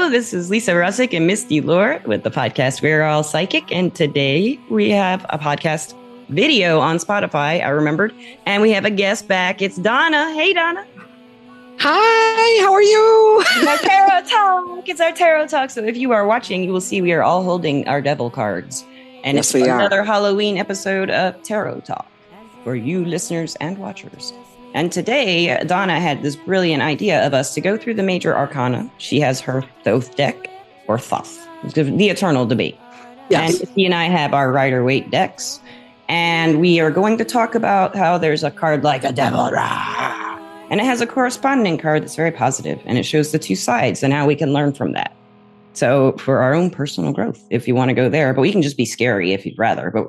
Hello, this is Lisa Russick and Misty Lore with the podcast We're All Psychic. And today we have a podcast video on Spotify, I remembered. And we have a guest back. It's Donna. Hey, Donna. Hi, how are you? It's our tarot talk. It's our tarot talk. So if you are watching, you will see we are all holding our devil cards. And Yes, it's we another are. Halloween episode of Tarot Talk for you listeners and watchers. And today, Donna had this brilliant idea of us to go through the major arcana. She has her Thoth deck, or Thoth, the eternal debate. Yes. And Misty and I have our Rider-Waite decks. And we are going to talk about how there's a card like a devil. Rah! And it has a corresponding card that's very positive, and it shows the two sides, and how we can learn from that. So for our own personal growth, if you want to go there, but we can just be scary if you'd rather, but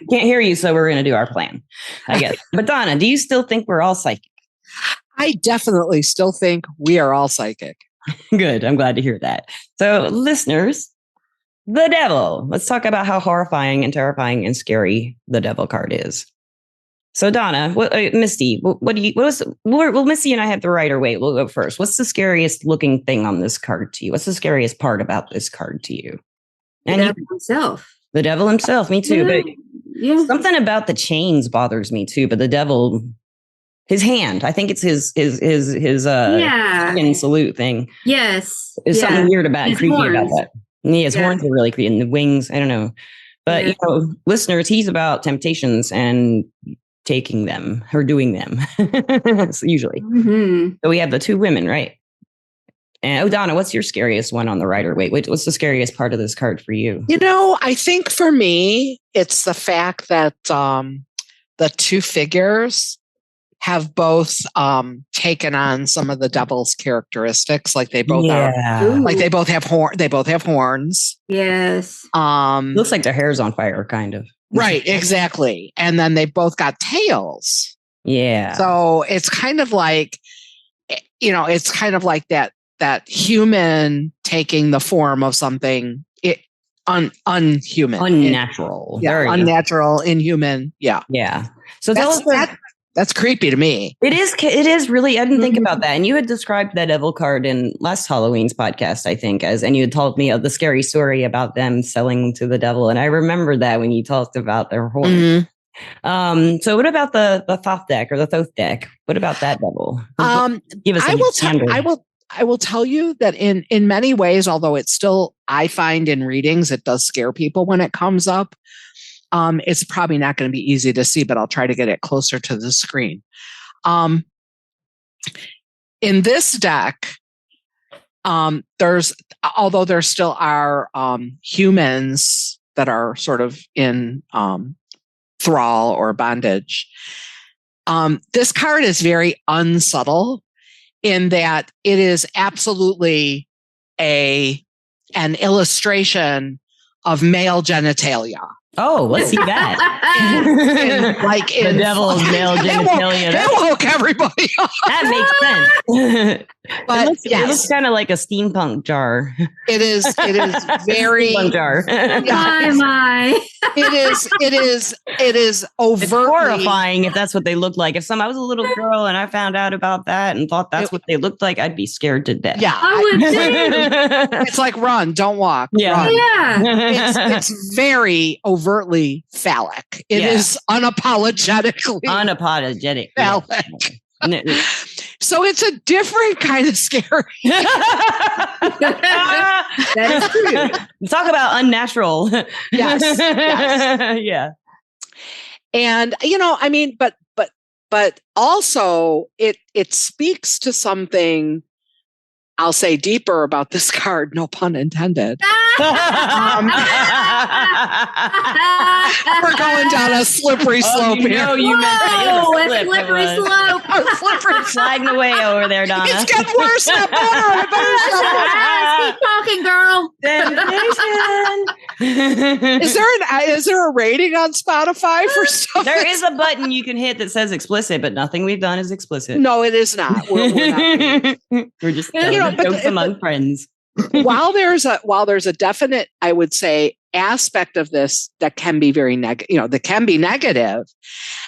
can't hear you, so we're going to do our plan, I guess. But Donna, do you still think we're all psychic? I definitely still think we are all psychic. Good. I'm glad to hear that. So listeners, the devil. Let's talk about how horrifying and terrifying and scary the devil card is. So Donna, Misty, Misty and I have the Rider-Waite. We'll go first. What's the scariest looking thing on this card to you? What's the scariest part about this card to you? The devil himself. The devil himself, me too. Yeah. But Yeah. something about the chains bothers me too. But the devil, his hand, I think it's his chicken salute thing. Yes. There's something weird about and His creepy horns. about that. And his horns are really creepy, and the wings. I don't know, but Yeah. listeners, he's about temptations and taking them or doing them. So usually, Mm-hmm. so we have the two women, right? And Donna, what's your scariest one on the Rider-Waite? What's the scariest part of this card for you? You know, I think for me, it's the fact that the two figures have both taken on some of the devil's characteristics. Like they both are, like they both have horns. Yes. Looks like their hair's on fire, kind of. Right, exactly. And then they both got tails. Yeah. So it's kind of like, it's kind of like that human taking the form of something unhuman. Unnatural. Yeah, unnatural, inhuman. Yeah. Yeah. So tell us that's creepy to me. It is really, I didn't think about that. And you had described that devil card in last Halloween's podcast, I think, and you had told me of the scary story about them selling to the devil. And I remember that when you talked about their horns. Mm-hmm. So what about the Thoth deck or the Thoth deck? What about that devil? Give us I will tell you that in many ways, although it's still, I find in readings, it does scare people when it comes up. It's probably not going to be easy to see, but I'll try to get it closer to the screen. In this deck, although there still are humans that are sort of in thrall or bondage, this card is very unsubtle in that it is absolutely an illustration of male genitalia. Oh, let's see that. The devil's male genitalia. That woke everybody up. That makes sense. But it looks kind of like a steampunk jar. It is very steampunk jar. My. It is overtly it's horrifying if that's what they look like. If I was a little girl and I found out about that and thought that's what they looked like, I'd be scared to death. Yeah. I would too. It's like run, don't walk. Yeah. Run. Yeah. It's very overtly phallic. It is unapologetically phallic. So it's a different kind of scary. That is true. Talk about unnatural. Yes. Yeah. And but also it speaks to something, I'll say, deeper about this card, no pun intended. We're going down a slippery slope here. No, you meant a slippery slope. Sliding away over there, Donna. It's getting worse, not better. Keep talking, girl. Temptation. Is there a rating on Spotify for stuff? There is a button you can hit that says explicit, but nothing we've done is explicit. No, it is not. We're not. We're just jokes among friends. while there's a definite, I would say, aspect of this that can be very negative, that can be negative.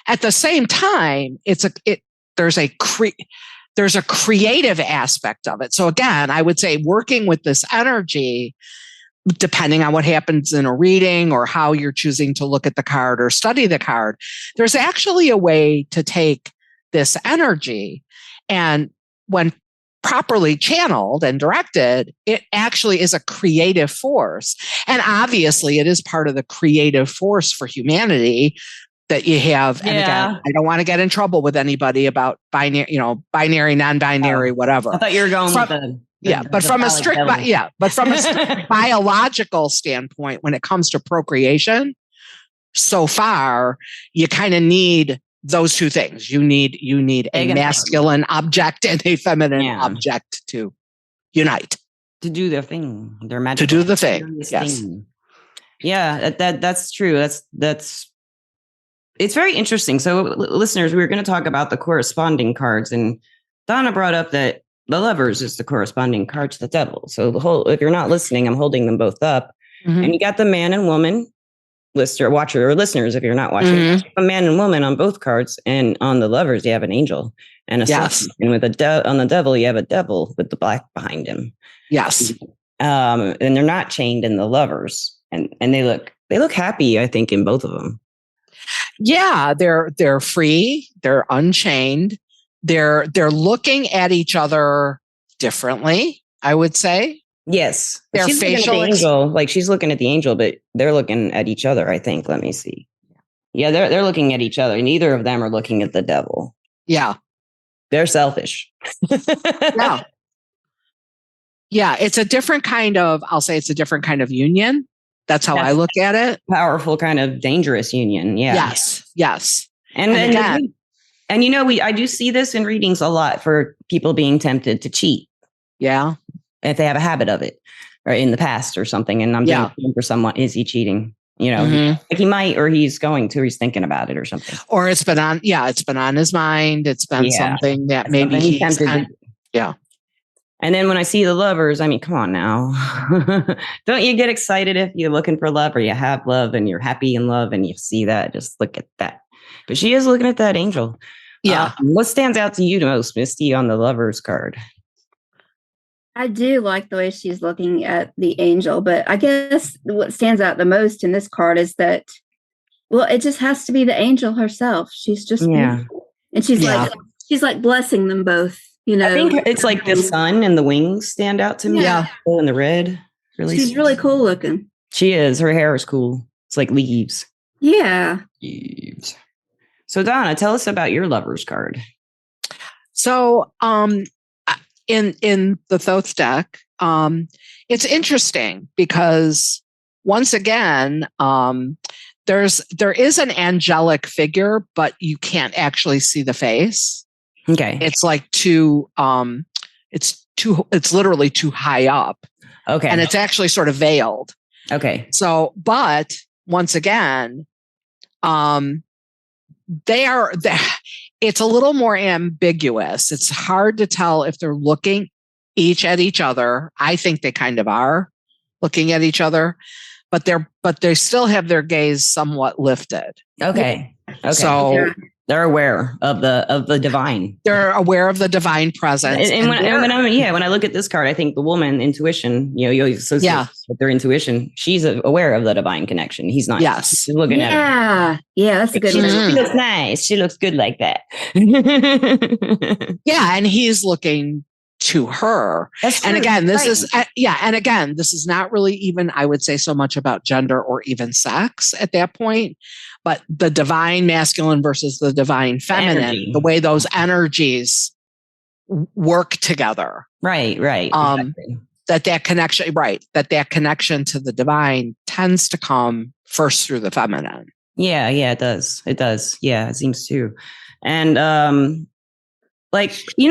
At the same time, there's a there's a creative aspect of it. So again, I would say working with this energy, depending on what happens in a reading or how you're choosing to look at the card or study the card, there's actually a way to take this energy, and when properly channeled and directed, it actually is a creative force. And obviously it is part of the creative force for humanity that you have. And again, I don't want to get in trouble with anybody about binary, non-binary, whatever. I thought you were going with but from a strict biological standpoint, when it comes to procreation, so far, you kind of need those two things. You need a masculine object and a feminine object to unite. To do their thing. Their magic. To do the thing. Yes. Thing. Yeah, that's true. That's it's very interesting. So listeners, we were going to talk about the corresponding cards, and Donna brought up that the Lovers is the corresponding card to the Devil. So if you're not listening, I'm holding them both up. Mm-hmm. And you got the man and woman watcher or listeners, if you're not watching, a man and woman on both cards, and on the Lovers you have an angel and a sun. And with on the Devil you have a devil with the black behind him. Yes. And they're not chained in the Lovers, and they look happy, I think, in both of them. Yeah, they're free, they're unchained, they're looking at each other differently, I would say. Yes. Their she's facial angel, she's looking at the angel, but they're looking at each other, I think. Let me see. Yeah, they're looking at each other. Neither of them are looking at the devil. Yeah. They're selfish. Yeah. Yeah, it's a different kind of union. That's how I look at it. Powerful, kind of dangerous union. Yeah. Yes. And again, I do see this in readings a lot for people being tempted to cheat. Yeah. If they have a habit of it, or in the past or something, and I'm thinking for someone, is he cheating? Like he might, or he's going to, or he's thinking about it or something. Or it's been on his mind. It's been something that maybe he's tempted. Yeah. And then when I see the Lovers, I mean, come on now. Don't you get excited if you're looking for love, or you have love and you're happy in love and you see that? Just look at that. But she is looking at that angel. Yeah. What stands out to you the most, Misty, on the Lovers card? I do like the way she's looking at the angel, but I guess what stands out the most in this card is that, well, it just has to be the angel herself. She's just beautiful. And she's like blessing them both. I think it's like the sun and the wings stand out to me. Yeah. And the red. She's really cool looking. She is. Her hair is cool. It's like leaves. Yeah. Leaves. So Donna, tell us about your Lovers card. So, in the Thoth deck, it's interesting because once again, there is an angelic figure, but you can't actually see the face. Okay. It's like it's literally too high up. Okay. And it's actually sort of veiled. Okay. So, but once again, it's a little more ambiguous. It's hard to tell if they're looking each at each other. I think they kind of are looking at each other, but they still have their gaze somewhat lifted. Okay. So they're aware of the divine. They're aware of the divine presence. And when I look at this card, I think the woman intuition, you associate with their intuition. She's aware of the divine connection. He's not. Yes. She's looking at her. Yeah, that's a good one. She looks nice. She looks good like that. Yeah, and he's looking to her. And again, this is not really even, I would say, so much about gender or even sex at that point, but the divine masculine versus the divine feminine, the way those energies work together. Right. Exactly. That connection to the divine tends to come first through the feminine. Yeah, it does. Yeah, it seems to. And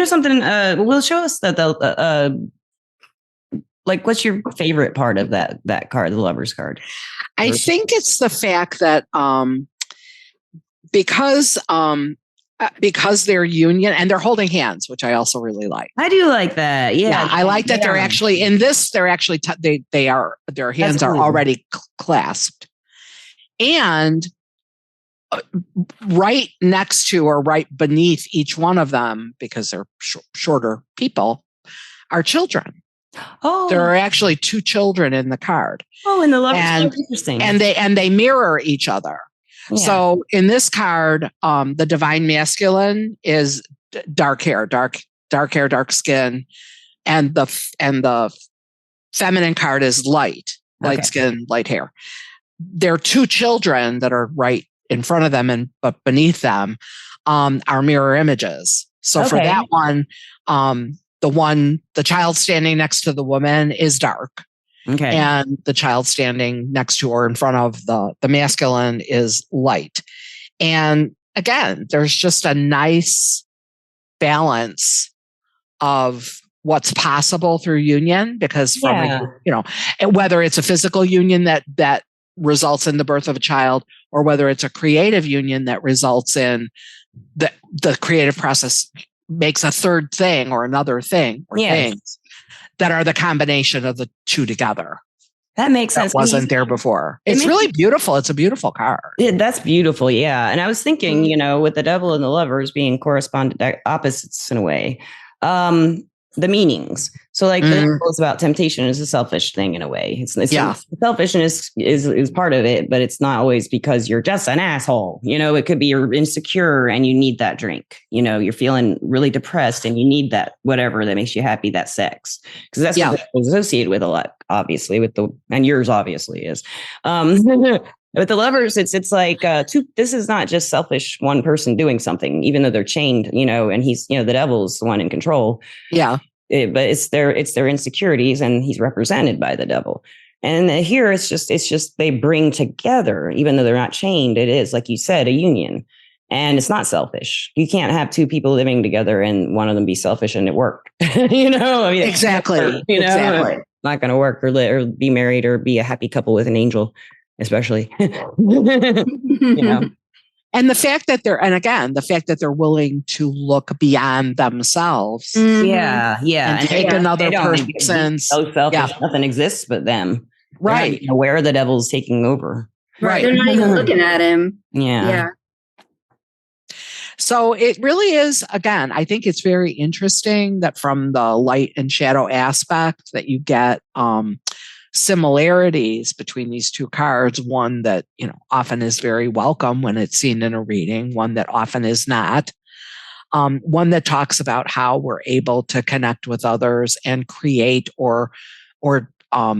something, will show us that what's your favorite part of that card, the Lover's card? I think it's the fact that because they're union and they're holding hands, which I also really like. I do like that. Yeah, I like that they're actually in this. They're actually their hands are already clasped, and right next to or right beneath each one of them, because they're shorter people, are children. Oh, there are actually 2 children in the card. Oh, and the lovers. And, interesting. And they mirror each other. Yeah. So in this card, the divine masculine is dark hair, dark hair, dark skin, and the feminine card is light skin, light hair. There are 2 children that are right in front of them, but beneath them are mirror images. So for that one, the child standing next to the woman is dark. Okay. And the child standing next to or in front of the masculine is light. And again, there's just a nice balance of what's possible through union, because from whether it's a physical union that results in the birth of a child, or whether it's a creative union that results in the creative process makes a third thing or another thing, or things that are the combination of the 2 together. That makes sense. That wasn't there before. It's really beautiful. It's a beautiful card. Yeah, that's beautiful. Yeah. And I was thinking, with the devil and the lovers being correspondent opposites in a way, the meanings. So like the devil is about temptation is a selfish thing in a way. It's selfishness is part of it, but it's not always because you're just an asshole. It could be you're insecure and you need that drink. You're feeling really depressed and you need that whatever that makes you happy, that sex. Because that's what it's associated with a lot, obviously, and yours obviously is. With the lovers, it's like this is not just selfish one person doing something, even though they're chained, and he's, the devil's the one in control. Yeah. But it's their insecurities, and he's represented by the devil. And here it's just they bring together, even though they're not chained. It is, like you said, a union, and it's not selfish. You can't have 2 people living together and one of them be selfish and it work. Exactly. Exactly. Not going to work, or be married or be a happy couple with an angel. Especially, And the fact that they're willing to look beyond themselves. And take another person's. So selfish, nothing exists but them. Right. Where the devil's taking over. Right. They're not even looking at him. Yeah. So it really is, again, I think it's very interesting that from the light and shadow aspect that you get, similarities between these 2 cards, one that often is very welcome when it's seen in a reading, one that often is not, one that talks about how we're able to connect with others and create or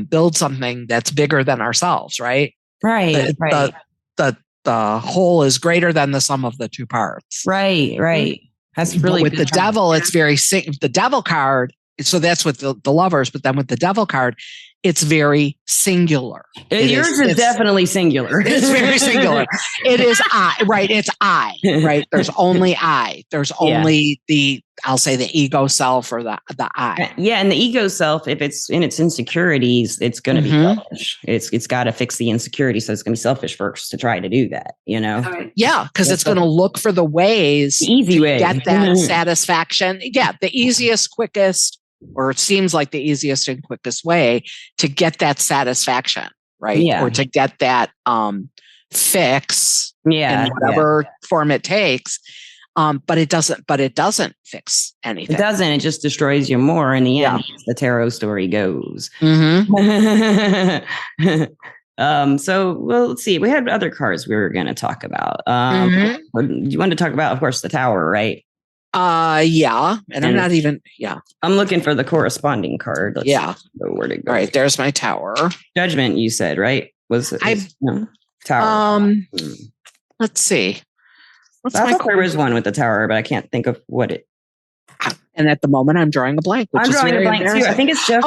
build something that's bigger than ourselves, right? The whole is greater than the sum of the 2 parts. Right. That's really with the devil. It's very the devil card. So that's with the lovers, but then with the devil card, it's very singular. Yours is definitely singular. It's very singular. It is I, right? It's I, right? There's only I. There's only I'll say the ego self or the I. Yeah, and the ego self, if it's in its insecurities, it's going to be selfish. It's got to fix the insecurity, so it's going to be selfish first to try to do that. Yeah, because it's going to look for the ways, the easy way, get that satisfaction. Yeah, the easiest, quickest. Or it seems like the easiest and quickest way to get that satisfaction, right? Yeah. Or to get that fix in whatever form it takes. But it doesn't fix anything. It doesn't. It just destroys you more in the end. The tarot story goes. So, let's see. We had other cards we were going to talk about. You wanted to talk about, of course, the Tower, right? And I'm not even, I'm looking for the corresponding card. Let's see where to go. All right, there's my Tower. Judgment, you said, right? Tower. Let's see. I thought there was one with the Tower, but I can't think of what it. And at the moment, I'm drawing a blank. I'm drawing a blank too. I think it's just.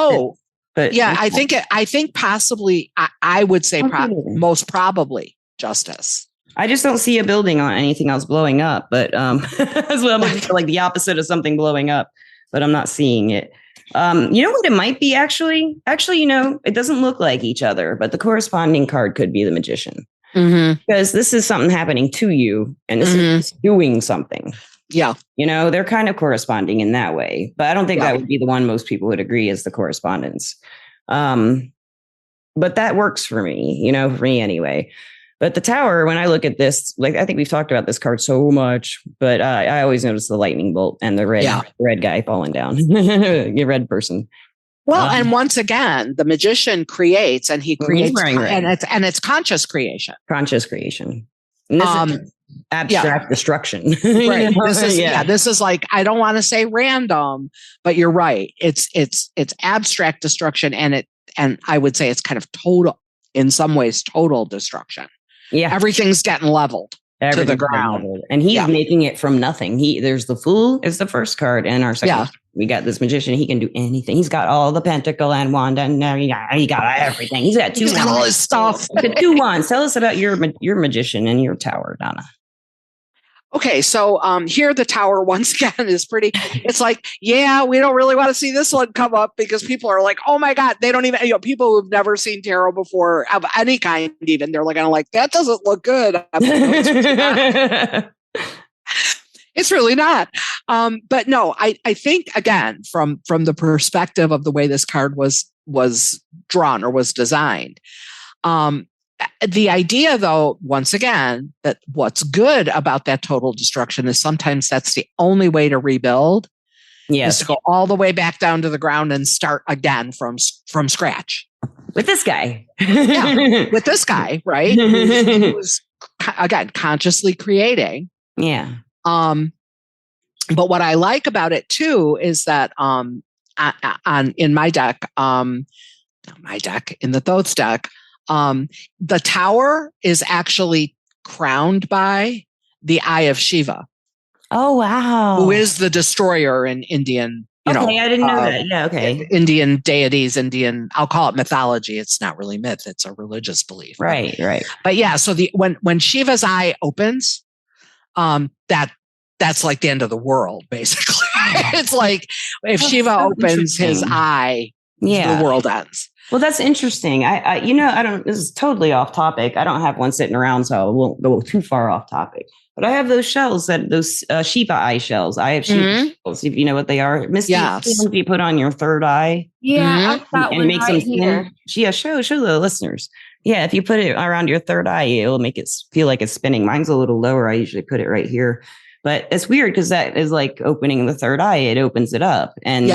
But I think possibly. I would say most probably Justice. I just don't see a building on anything else blowing up, but as well, I'm looking for like the opposite of something blowing up, but I'm not seeing it. You know what it might be actually, it doesn't look like each other, but the corresponding card could be the Magician. Because this is something happening to you and this is doing something. Yeah. They're kind of corresponding in that way, but I don't think that would be the one most people would agree is the correspondence. But that works for me, for me anyway. But the tower, when I look at this, like I think we've talked about this card so much, but I always notice the lightning bolt and the red guy falling down, the red person. Well, and once again, the magician creates, and he creates, and it's conscious creation. Conscious creation. And this is abstract destruction. Right. This is like, I don't want to say random, but you're right. It's abstract destruction, and I would say it's kind of total, in some ways, total destruction. Yeah. Everything's getting leveled to the ground. And he's making it from nothing. There's the Fool is the first card, and our second we got this magician. He can do anything. He's got all the pentacle and wand, and he got everything. He's got two. He's got all his stuff. Two wands. Tell us about your magician and your tower, Donna. Okay, so here the tower once again is pretty. It's like, we don't really want to see this one come up because people are like, oh my God, they don't even, people who've never seen tarot before of any kind, even they're like, that doesn't look good. It's really not. But no, I think again, from the perspective of the way this card was drawn or was designed, the idea, though, once again, that what's good about that total destruction is sometimes that's the only way to rebuild. Yes. Is to go all the way back down to the ground and start again from scratch. With this guy. With this guy, right? Who's again, consciously creating. Yeah. But what I like about it, too, is that in my deck, in the Thoth's deck, the tower is actually crowned by the Eye of Shiva. Oh, wow. Who is the destroyer in Indian, I didn't know that. Yeah, okay. Indian deities, I'll call it mythology. It's not really myth. It's a religious belief. Right. But yeah, so when Shiva's eye opens, that's like the end of the world, basically. It's like if Shiva opens his eye, the world ends. Well, that's interesting. I don't, this is totally off topic. I don't have one sitting around, so I won't go too far off topic. But I have those shells, those Shiva eye shells. I have Shiva shells, if you know what they are. Misty, you put on your third eye. Yeah, I've got one right here. Yeah, show the listeners. Yeah, if you put it around your third eye, it'll make it feel like it's spinning. Mine's a little lower. I usually put it right here. But it's weird because that is like opening the third eye. It opens it up. And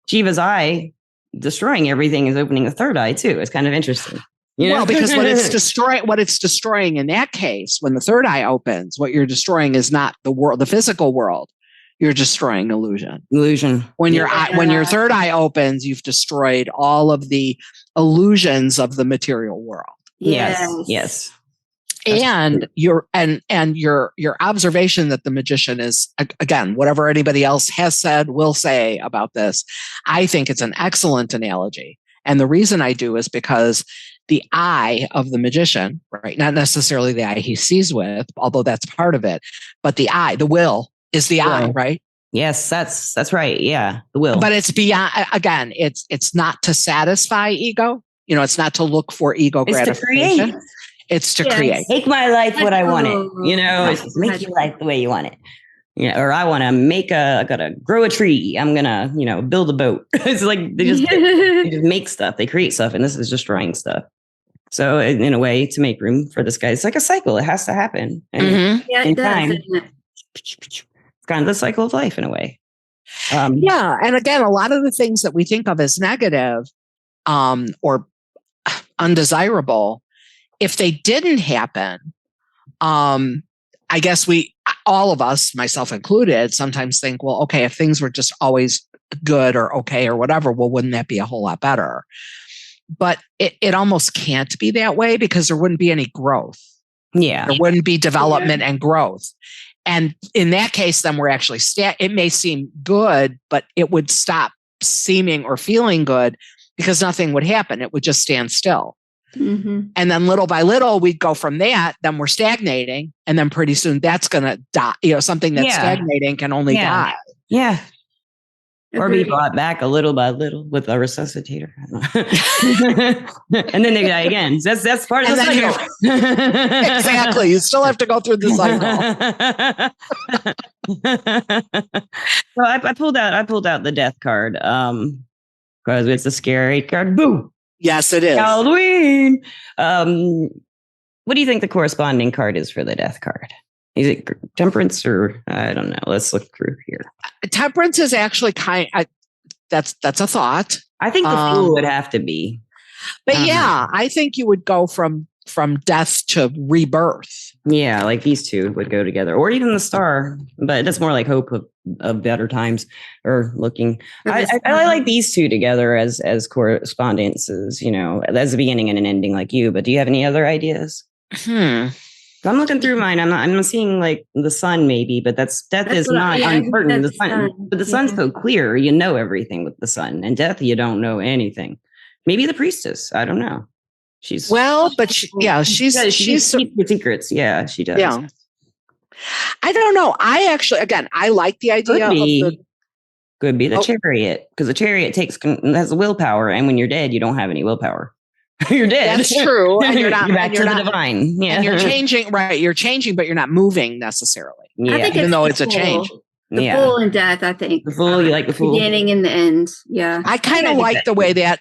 Shiva's eye destroying everything is opening the third eye too. It's kind of interesting. Well, because what it's destroying in that case, when the third eye opens, what you're destroying is not the world, the physical world. You're destroying illusion. When your third eye opens, you've destroyed all of the illusions of the material world. Yes. And your observation that the magician is, again, whatever anybody else has said, will say about this, I think it's an excellent analogy. And the reason I do is because the eye of the magician, right? Not necessarily the eye he sees with, although that's part of it, but the eye, the will is the eye, right? Yes, that's right. Yeah, the will. But it's beyond, again, it's not to satisfy ego. It's not to look for ego gratification. It's to create. Make my life what I want it. It's just make your life the way you want it. Or I want to I gotta grow a tree. I'm gonna, build a boat. It's like they just make stuff. They create stuff, and this is destroying stuff. So in a way, to make room for this guy, it's like a cycle. It has to happen. And it does. Time, it's kind of the cycle of life in a way. And again, a lot of the things that we think of as negative or undesirable, if they didn't happen, I guess all of us, myself included, sometimes think, well, okay, if things were just always good or okay or whatever, well, wouldn't that be a whole lot better? But it almost can't be that way because there wouldn't be any growth. Yeah. There wouldn't be development and growth. And in that case, then we're actually, it may seem good, but it would stop seeming or feeling good because nothing would happen. It would just stand still. Mm-hmm. And then little by little, we'd go from that. Then we're stagnating. And then pretty soon that's going to die. Something that's stagnating can only die. Yeah. Or be brought back a little by little with a resuscitator. And then they die again. That's part of the cycle. Exactly. You still have to go through the cycle. So I pulled out the death card. Because it's a scary card. Boo! Yes, it is. Halloween. What do you think the corresponding card is for the death card? Is it temperance or I don't know? Let's look through here. Temperance is actually that's a thought. I think the fool would have to be. But yeah, I think you would go from death to rebirth. Yeah, like these two would go together, or even the star. But that's more like hope of better times or looking. I like these two together as correspondences. You know, as a beginning and an ending, like you. But do you have any other ideas? I'm looking through mine. I'm seeing like the sun, maybe, but death is not uncertain. The sun, but the sun's so clear, you know everything with the sun. And death, you don't know anything. Maybe the priestess. I don't know. She's she's secrets. Yeah, she does. Yeah. I don't know. I like the idea could be the chariot, because the chariot has willpower, and when you're dead, you don't have any willpower. You're dead. That's true. And you're not back to the divine. Yeah. And you're changing, right? You're changing, but you're not moving necessarily. Yeah. I think even though it's a change. The fool and death, I think. The fool, you like the fool? Beginning and the end. Yeah. I kind of like the way that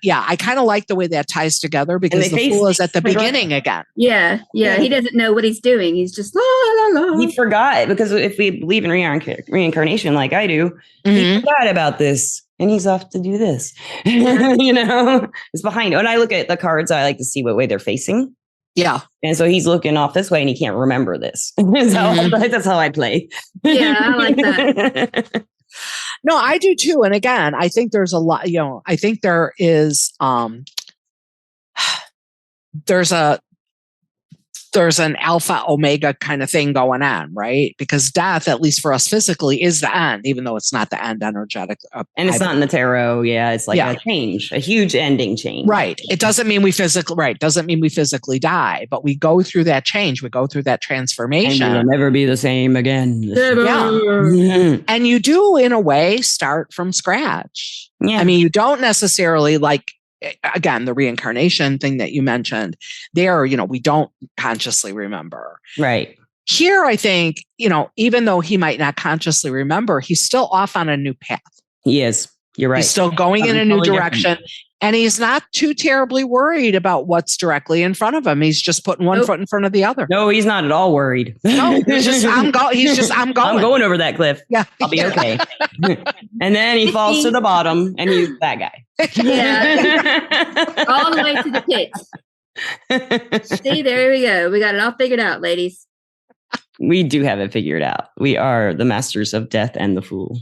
ties together, because the fool is at the beginning again. Yeah. He doesn't know what he's doing. He's just la la la. He forgot, because if we believe in reincarnation like I do, he forgot about this. And he's off to do this. You know, it's behind. When I look at the cards, I like to see what way they're facing. Yeah. And so he's looking off this way and he can't remember this. That's how I play. Yeah, I like that. No, I do too. And again, I think there's a lot, I think there is, there's an alpha omega kind of thing going on, right? Because death, at least for us physically, is the end, even though it's not the end energetic. And it's not in the tarot. Yeah. It's like a change, a huge ending change. Right. It doesn't mean we physically die, but we go through that change. We go through that transformation. And we'll never be the same again. Yeah. And you do, in a way, start from scratch. Yeah. I mean, you don't necessarily again, the reincarnation thing that you mentioned there, we don't consciously remember. Right. Here, I think, even though he might not consciously remember, he's still off on a new path. He is. You're right. He's still going in a new direction. And he's not too terribly worried about what's directly in front of him. He's just putting one foot in front of the other. No, he's not at all worried. No, I'm going. I'm going over that cliff. Yeah. I'll be okay. And then he falls to the bottom and he's that guy. Yeah. All the way to the pit. See, there we go. We got it all figured out, ladies. We do have it figured out. We are the masters of death and the fool.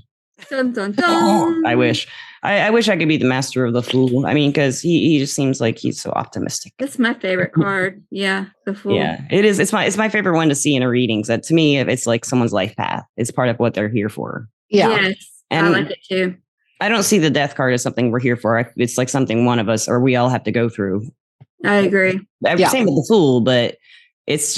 Dun, dun, dun. I wish. I wish I could be the master of the fool. I mean, because he just seems like he's so optimistic. That's my favorite card. Yeah, the fool. Yeah, it is. It's my favorite one to see in a reading. So to me, it's like someone's life path. It's part of what they're here for. Yeah, yes, and I like it too. I don't see the death card as something we're here for. It's like something one of us or we all have to go through. I agree. Same with the fool, but it's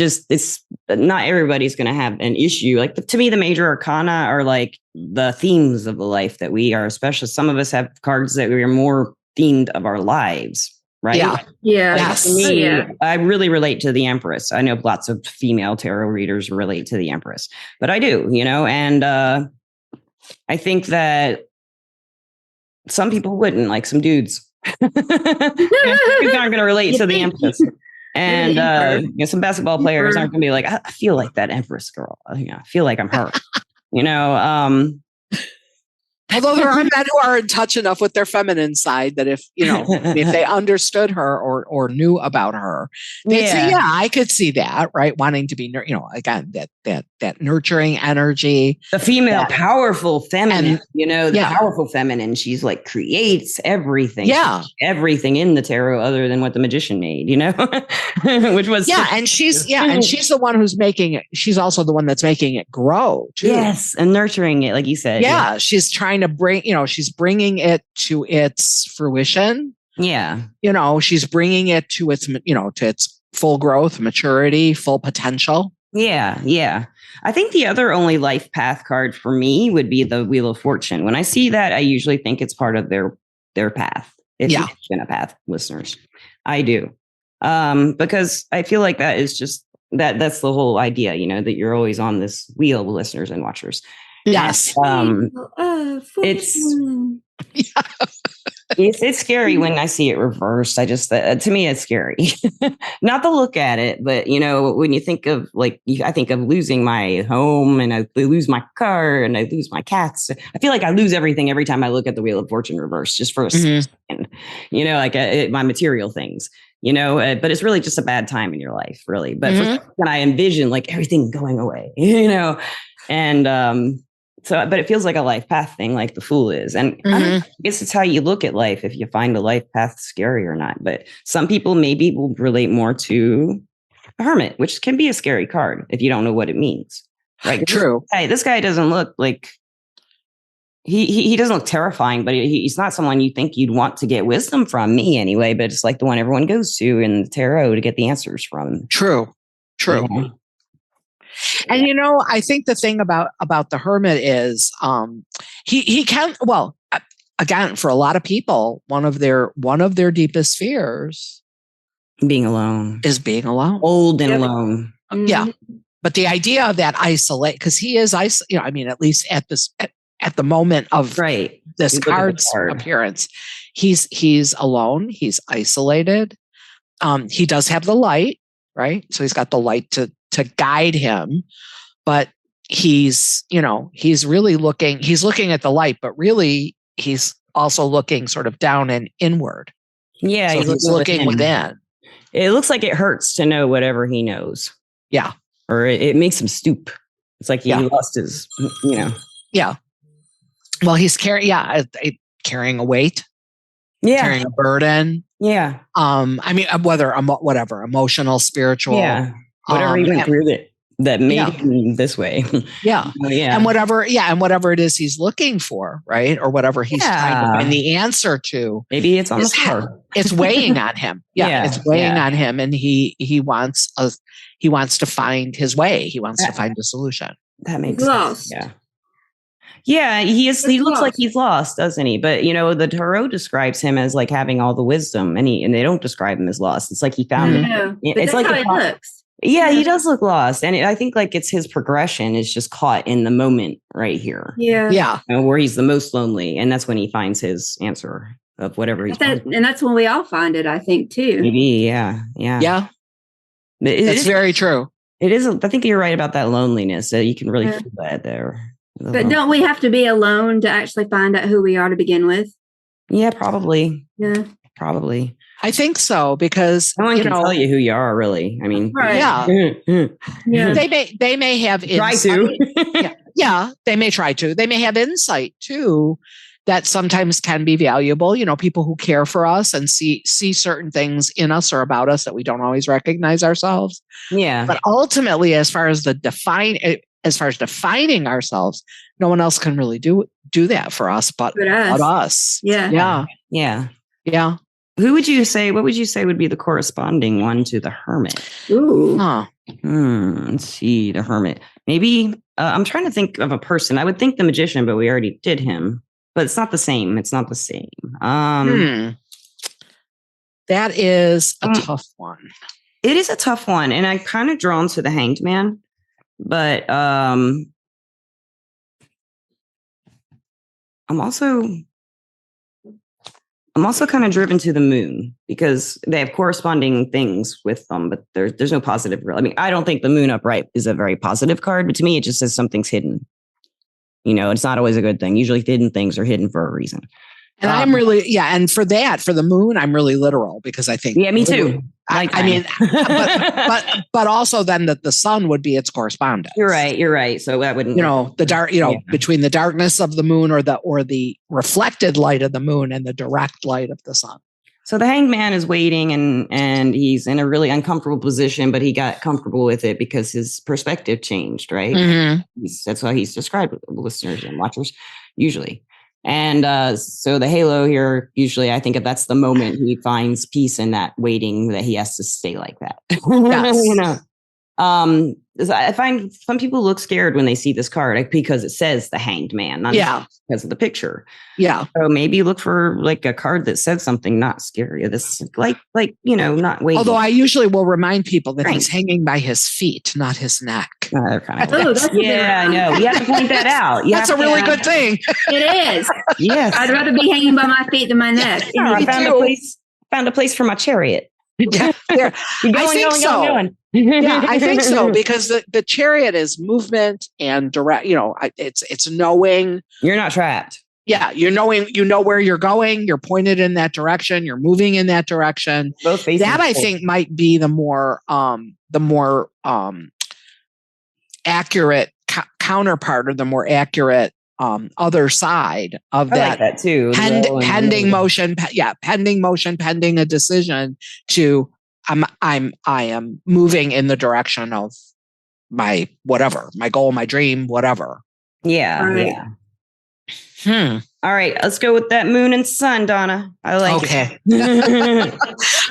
not everybody's going to have an issue. Like to me, the major arcana are like the themes of the life that we are, especially some of us have cards that we are more themed of our lives. Right. Yeah. Yeah. Yes. For me, I really relate to the Empress. I know lots of female tarot readers relate to the Empress, but I do, and I think that some people wouldn't, like some dudes. Dudes aren't going to relate to the Empress. And some basketball players aren't going to be like, I feel like that Empress girl. I feel like I'm her. Although there are men who are in touch enough with their feminine side that if they understood her or knew about her, they'd say, yeah, I could see that, right? Wanting to be, again, that nurturing energy. The female powerful feminine, powerful feminine, she's like creates everything. Yeah. Everything in the tarot other than what the magician made, which was. Yeah. And she's the one who's making it. She's also the one that's making it grow too. Yes. And nurturing it, like you said. Yeah. She's trying to she's bringing it to its fruition. Yeah. She's bringing it to its, to its full growth, maturity, full potential. Yeah. Yeah. I think the other only life path card for me would be the Wheel of Fortune. When I see that, I usually think it's part of their path. It's been a path, listeners. I do. Because I feel like that is just that's the whole idea, that you're always on this wheel, listeners and watchers. Yes. It's It's scary when I see it reversed. I just, to me, it's scary. Not to look at it, but when you think of I think of losing my home, and I lose my car, and I lose my cats. I feel like I lose everything every time I look at the Wheel of Fortune reverse, just for a second. My material things. But it's really just a bad time in your life, really. But when I envision like everything going away, and but it feels like a life path thing, like the Fool is. And I guess it's how you look at life, if you find a life path scary or not. But some people maybe will relate more to a Hermit, which can be a scary card if you don't know what it means. Right? True. This guy doesn't look like he doesn't look terrifying, but he's not someone you think you'd want to get wisdom from, me anyway. But it's like the one everyone goes to in the tarot to get the answers from. True. And I think the thing about the Hermit is he can, well, again, for a lot of people, one of their deepest fears being alone is being alone, old and alone. Yeah. But the idea of that isolate, because he is at least at the moment of this card's appearance, he's alone, he's isolated. He does have the light, right? So he's got the light to guide him, but he's really looking at the light, but really he's also looking sort of down and inward. Yeah. So he's looking within. It looks like it hurts to know whatever he knows. Yeah. Or it makes him stoop. It's like he lost his, Yeah. Well, he's carrying a weight. Yeah. Carrying a burden. Yeah. Whatever, emotional, spiritual. Yeah. Whatever he went through that made him this way. Yeah. And whatever it is he's looking for, right? Or whatever he's trying to find the answer to. Maybe it's on the floor. It's weighing on him. Yeah. It's weighing on him. And he wants to find his way. He wants to find a solution. That makes sense. Yeah. Yeah, he looks like he's lost, doesn't he? But the tarot describes him as like having all the wisdom, and they don't describe him as lost. It's like he found it. It's like how it looks. Yeah, he does look lost, and I think like it's his progression is just caught in the moment right here. Yeah. Where he's the most lonely, and that's when he finds his answer of whatever he's. And that's when we all find it, I think, too. Maybe, yeah. That's very true. It is. I think you're right about that loneliness. You can really feel that there. But don't we have to be alone to actually find out who we are to begin with? Yeah, probably. Yeah, probably. I think so, because no one can tell you who you are, really. I mean, yeah. They may have insight. They may try to. They may have insight too that sometimes can be valuable. People who care for us and see certain things in us or about us that we don't always recognize ourselves. Yeah. But ultimately, as far as defining ourselves, no one else can really do that for us but us. Yeah. What would you say would be the corresponding one to the Hermit? Ooh. Let's see, the Hermit. Maybe I'm trying to think of a person. I would think the Magician, but we already did him. But it's not the same. That is a tough one. It is a tough one, and I'm kind of drawn to the Hanged Man. But I'm also kind of driven to the Moon, because they have corresponding things with them, but there's no positive. I mean, I don't think the Moon upright is a very positive card, but to me, it just says something's hidden. It's not always a good thing. Usually hidden things are hidden for a reason. And I'm really, and for the Moon, I'm really literal, because I think. Yeah, me too. But also then that the Sun would be its correspondent. You're right. So that wouldn't, the dark, between the darkness of the Moon or the reflected light of the Moon and the direct light of the Sun. So the Hanged Man is waiting, and he's in a really uncomfortable position, but he got comfortable with it because his perspective changed, right? Mm-hmm. That's how he's described with listeners and watchers, usually. And so the halo here, usually I think that's the moment he finds peace in that waiting, that he has to stay like that. Yes. I find some people look scared when they see this card because it says the Hanged Man, not because of the picture. Yeah. So maybe look for like a card that says something not scary. This like not waiting. Although I usually will remind people that he's hanging by his feet, not his neck. They're kind of Oh, that's a good I one. know. You have to point that out. That's a really good thing. It is. Yes. I'd rather be hanging by my feet than my neck. Yeah, I found a place for my chariot. Yeah, I think so. Yeah, I think so, because the chariot is movement and direct. It's knowing. You're not trapped. Yeah, you know where you're going. You're pointed in that direction. You're moving in that direction. Both faces. That I think might be the more accurate counterpart, or the more accurate other side of I that. like that too. Pending motion. Pending motion, pending a decision to I am moving in the direction of my whatever, my goal, my dream, whatever. Yeah. Right. Yeah. All right, let's go with that moon and sun, Donna. I like it.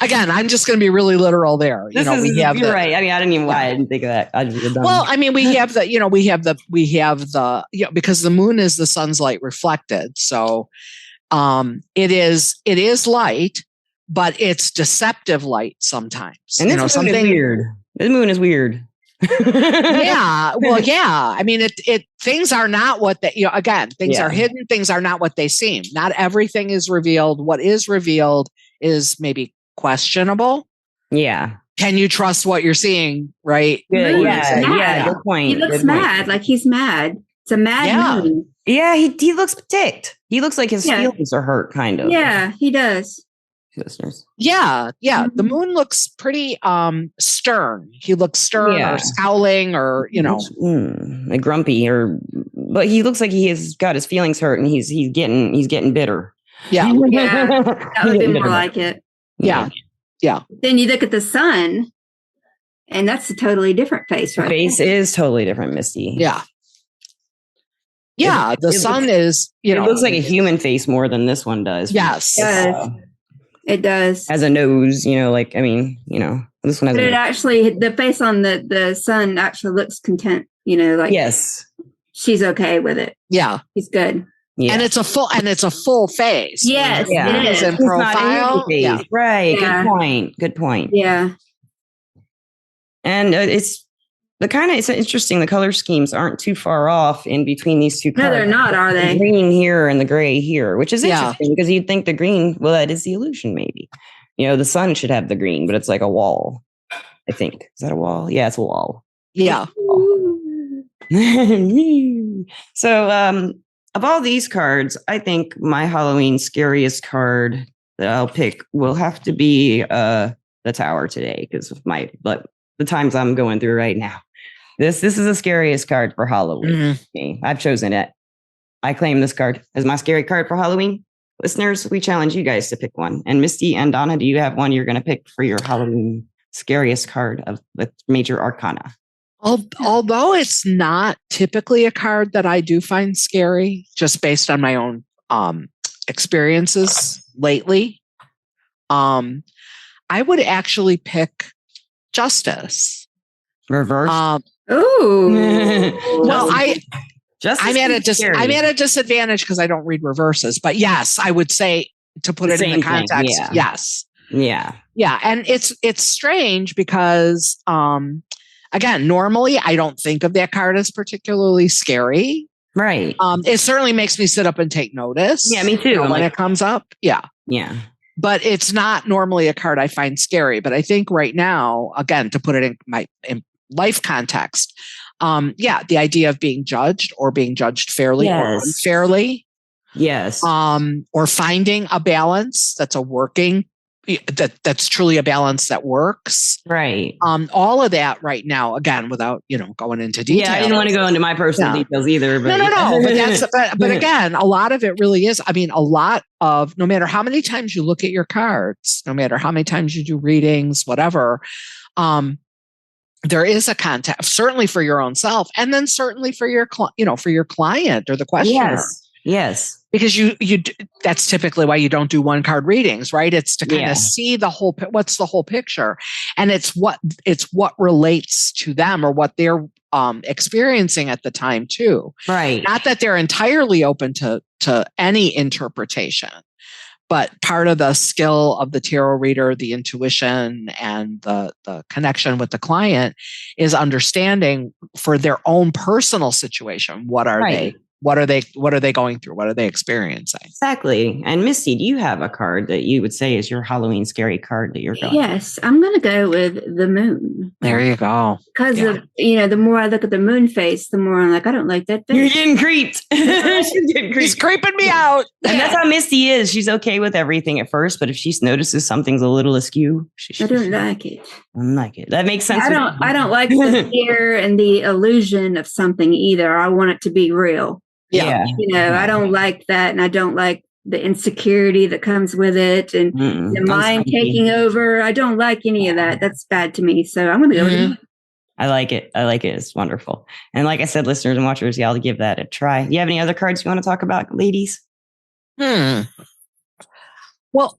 Again, I'm just going to be really literal there. You're right. I mean, I didn't even why I didn't think of that. Well, I mean, we have the because the moon is the sun's light reflected. So it is light, but it's deceptive light sometimes. And this moon is weird. This moon is weird. Yeah. Well, yeah. I mean, things are not what they, again, things are hidden. Things are not what they seem. Not everything is revealed. What is revealed is maybe questionable. Yeah. Can you trust what you're seeing? Right. Good. Yeah. Good point. He looks mad. Like he's mad. It's a mad moon. Yeah. He looks ticked. He looks like his feelings are hurt, kind of. Yeah, he does. Listeners. Yeah. The moon looks pretty stern. He looks stern or scowling or like grumpy, but he looks like he has got his feelings hurt and he's getting bitter. Yeah. That would be more like it. Yeah. Then you look at the sun, and that's a totally different face, right? The face is totally different, Misty. Yeah. Yeah. The sun is, it looks like a human face more than this one does. Yes. It does. Has a nose, this one has. But it actually, the face on the sun actually looks content. Yes, she's okay with it. Yeah, he's good. Yeah. And it's a full face. Yes, it is. In profile. Yeah. Right. Yeah. Good point. Yeah. And it's interesting. The color schemes aren't too far off in between these two colors. No, they're not, are they? The green here and the gray here, which is interesting because you'd think the green, well, that is the illusion, maybe. The sun should have the green, but it's like a wall, I think. Is that a wall? Yeah, it's a wall. Yeah. So, of all these cards, I think my Halloween scariest card that I'll pick will have to be the Tower today because of the times I'm going through right now. This is the scariest card for Halloween. Mm-hmm. I've chosen it. I claim this card as my scary card for Halloween. Listeners, we challenge you guys to pick one. And Misty and Donna, do you have one you're going to pick for your Halloween scariest card of the major arcana? Although it's not typically a card that I do find scary, just based on my own experiences lately, I would actually pick Justice. Reverse. Well, I'm at a disadvantage because I don't read reverses. But yes, I would say to put it in the context. Thing, yes. Yeah. Yeah, and it's strange because again, normally I don't think of that card as particularly scary. Right. It certainly makes me sit up and take notice. Yeah, me too. When it comes up. Yeah. Yeah. But it's not normally a card I find scary. But I think right now, again, to put it in life context, the idea of being judged or being judged fairly or unfairly. Yes. Or finding a balance that's that's truly a balance that works. Right. All of that right now, again, without, going into detail. Yeah, I didn't want to go into my personal details either. But No. But again, a lot of it really is. I mean, no matter how many times you look at your cards, no matter how many times you do readings, whatever, there is a context, certainly for your own self, and then certainly for your, for your client or the questioner. Yes. Because that's typically why you don't do one card readings, right? It's to kind of see what's the whole picture, and it's what relates to them or what they're experiencing at the time too. Right. Not that they're entirely open to any interpretation, But part of the skill of the tarot reader, the intuition and the connection with the client is understanding for their own personal situation. What are they? What are they going through? What are they experiencing? Exactly. And Misty, do you have a card that you would say is your Halloween scary card that you're going? Yes, I'm going to go with the moon. There you go. Because the more I look at the moon face, the more I'm like, I don't like that face. You're getting creeped. He's creeping me out. And that's how Misty is. She's okay with everything at first, but if she notices something's a little askew, I don't like it. I don't like it. That makes sense. I don't like the fear and the illusion of something either. I want it to be real. Yeah. I don't like that. And I don't like the insecurity that comes with it and the mind taking over. I don't like any of that. That's bad to me. So I'm going to go with it. I like it. It's wonderful. And like I said, listeners and watchers, y'all give that a try. Do you have any other cards you want to talk about, ladies? Well,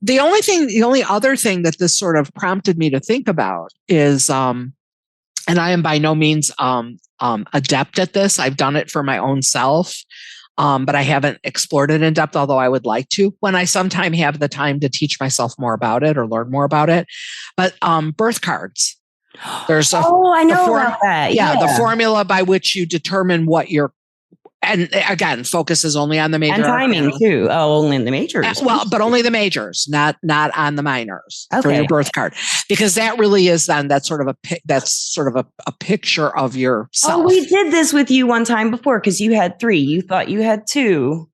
the only other thing that this sort of prompted me to think about is, and I am by no means adept at this. I've done it for my own self, but I haven't explored it in depth, although I would like to when I sometime have the time to teach myself more about it or learn more about it. But birth cards. There's I know about that. Yeah, the formula by which you determine what your, and again, focus is only on the major. And timing too. Oh, only in the majors. Well, but only the majors, not on the minors for your birth card, because that really is then that's sort of a picture of yourself. Oh, we did this with you one time before because you had 3. You thought you had 2.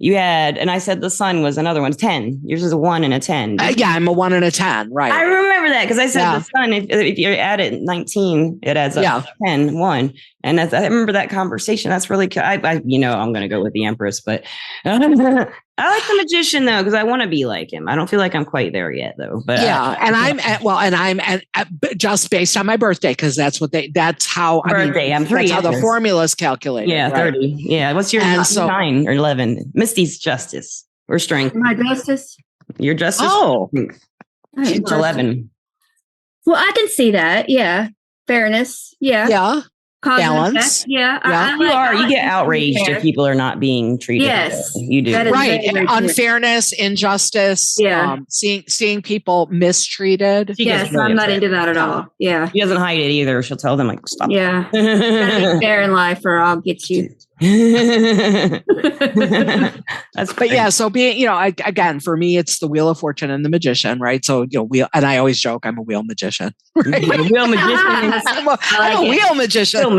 You had, and I said the sun was another one, 10. Yours is a 1 and a 10. I'm a 1 and a 10, right? I remember that because I said the sun, if you add it 19, it adds up to 10, 1. And I remember that conversation. That's really cool. I'm going to go with the Empress, but I like the Magician though, because I want to be like him. I don't feel like I'm quite there yet though. But I'm just based on my birthday because that's how I'm 3. That's how the formula is calculated. Yeah, right? 30. Yeah. What's your 9 or 11? Misty's Justice or Strength. My Justice. Your Justice. Oh, she's 11. Well, I can see that. Yeah, fairness. Yeah. Yeah. Balance. Yeah. You get outraged if people are not being treated. Yes, you do. Right. Unfairness, injustice. Yeah. Seeing people mistreated. Yes, I'm not into that at all. Yeah. She doesn't hide it either. She'll tell them like, stop. Yeah. Gotta be fair in life or I'll get you. That's but yeah, so being, again, for me, it's the Wheel of Fortune and the Magician, right? So, and I always joke, I'm a wheel magician. Right? The wheel magician. I'm a wheel magician.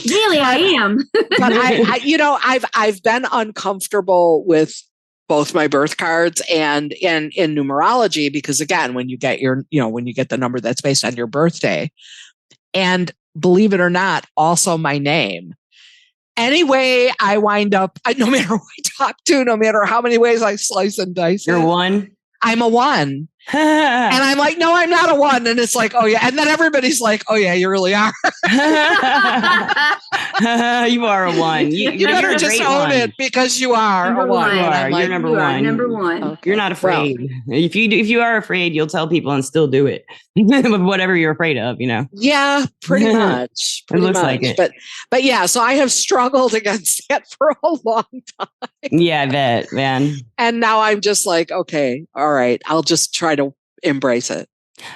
Really, I am. But I've been uncomfortable with both my birth cards and in numerology, because again, when you get when you get the number that's based on your birthday, and believe it or not, also my name. Anyway, I wind up, no matter who I talk to, no matter how many ways I slice and dice. You're 1? I'm a 1. And I'm like, no, I'm not a 1. And it's like, oh yeah. And then everybody's like, oh yeah, you really are. You are a 1. You better just own it because you are number a 1. You are. You're number 1. Number 1. Okay. You're not afraid. Well, if you are afraid, you'll tell people and still do it. Whatever you're afraid of, Yeah, pretty much. It looks like it. But yeah, so I have struggled against that for a long time. Yeah, I bet, man. And now I'm just like, okay, all right, I'll just try to embrace it.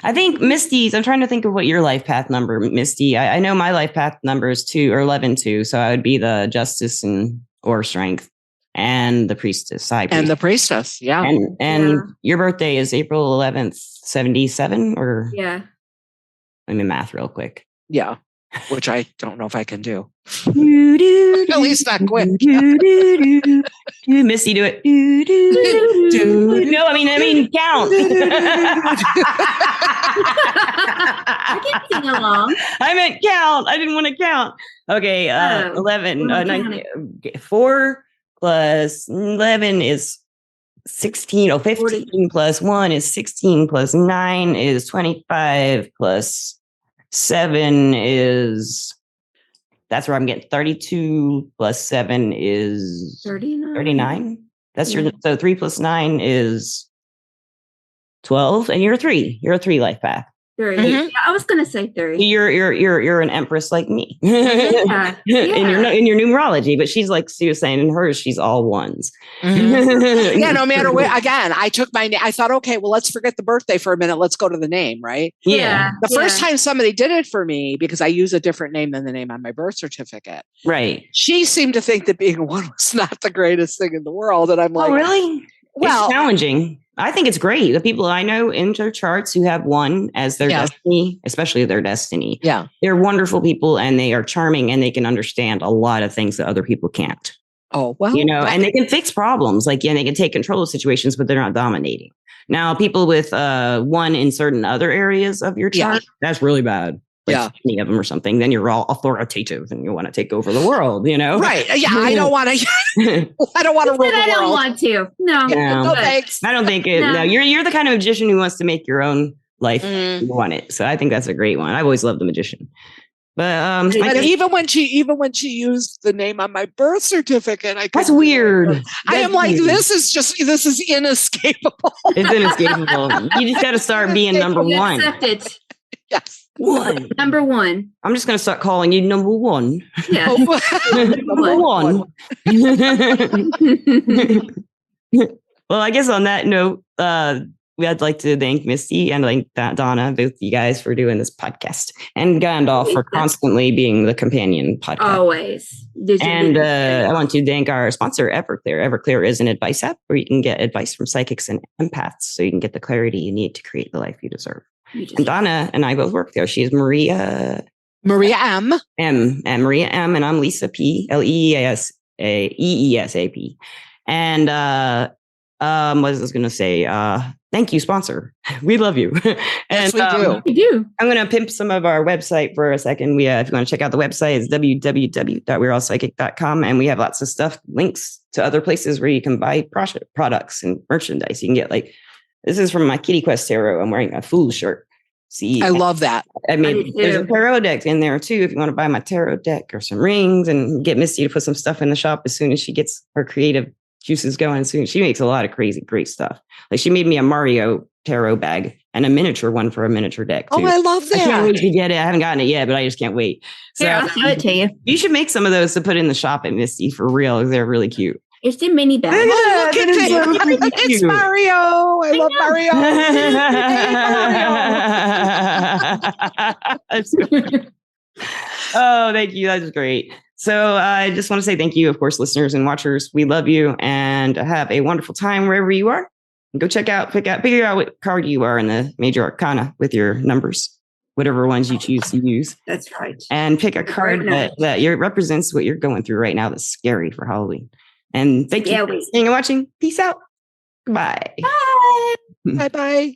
I think Misty's, I'm trying to think of what your life path number, Misty. I know my life path number is 2 or 11 2. So I would be the Justice or Strength and the Priestess. And the Priestess, yeah. And your birthday is April 11th, 77 or? Yeah. Let me math real quick. Yeah. Which I don't know if I can do. At least not quick. Misty, do it. No, I mean, count. I can sing along. I meant count. I didn't want to count. Okay, 11. 4 plus 11 is 16. 15 40. Plus 1 is 16. Plus 9 is 25. Plus 7 is, that's where I'm getting 32 plus 7 is 39. That's so 3 plus 9 is 12. And you're a 3. You're a 3 life path. 3. Mhm. Yeah, I was going to say 3. You're an empress like me Yeah. in your numerology, but she's like she was saying in hers, she's all ones. Mhm. Yeah, no matter what. Again, I took my name. I thought, okay, well, let's forget the birthday for a minute. Let's go to the name, right? Yeah. The first time somebody did it for me, because I use a different name than the name on my birth certificate. Right. She seemed to think that being a 1 was not the greatest thing in the world. And I'm like, oh, really? Well, it's challenging. I think it's great. The people I know in their charts who have 1 as their destiny, especially their destiny. Yeah. They're wonderful people and they are charming and they can understand a lot of things that other people can't. Oh, well. And they can fix problems. Like, they can take control of situations, but they're not dominating. Now, people with 1 in certain other areas of your chart, that's really bad. Like any of them or something, then you're all authoritative and you want to take over the world, Right. Yeah. I don't want to. I don't want to rule the world. I don't want to. No. No thanks. I don't think it. No, you're the kind of magician who wants to make your own life. You want it. So I think that's a great one. I've always loved the magician. But even when she used the name on my birth certificate, that's weird. I am like, this is inescapable. It's inescapable. You just got to start being number 1. Accept it. Yes. 1. Number 1. I'm just going to start calling you number 1. Yeah. Number 1. Well, I guess on that note, I'd like to thank Misty and Donna, both you guys, for doing this podcast, and Gandalf for constantly being the companion podcast. Always. And I want to thank our sponsor, Everclear. Everclear is an advice app where you can get advice from psychics and empaths so you can get the clarity you need to create the life you deserve. And Donna and I both work there. She is Maria M. And Maria M. And I'm Lisa P. Leesap. And what was I going to say? Thank you, sponsor. We love you. Yes, and, we do. We do. I'm going to pimp some of our website for a second. If you want to check out the website, it's www.we'reallpsychic.com. And we have lots of stuff, links to other places where you can buy products and merchandise. You can get this is from my Kitty Quest Tarot. I'm wearing a Fool shirt. See, I love that. I mean, there's a tarot deck in there too. If you want to buy my tarot deck or some rings, and get Misty to put some stuff in the shop as soon as she gets her creative juices going. Soon she makes a lot of crazy, great stuff. Like she made me a Mario tarot bag and a miniature one for a miniature deck too. Oh, I love that. I can't wait to get it. I haven't gotten it yet, but I just can't wait. So I'll show it to you. You should make some of those to put in the shop at Misty for real. They're really cute. It's the mini bag. Look at it. It's Mario. I love Mario. Oh, thank you. That was great. So I just want to say thank you, of course, listeners and watchers. We love you and have a wonderful time wherever you are. Go figure out what card you are in the major arcana with your numbers, whatever ones you choose to use. That's right. And pick a card that represents what you're going through right now that's scary for Halloween. And thank you for listening and watching. Peace out. Goodbye. Bye. Bye-bye.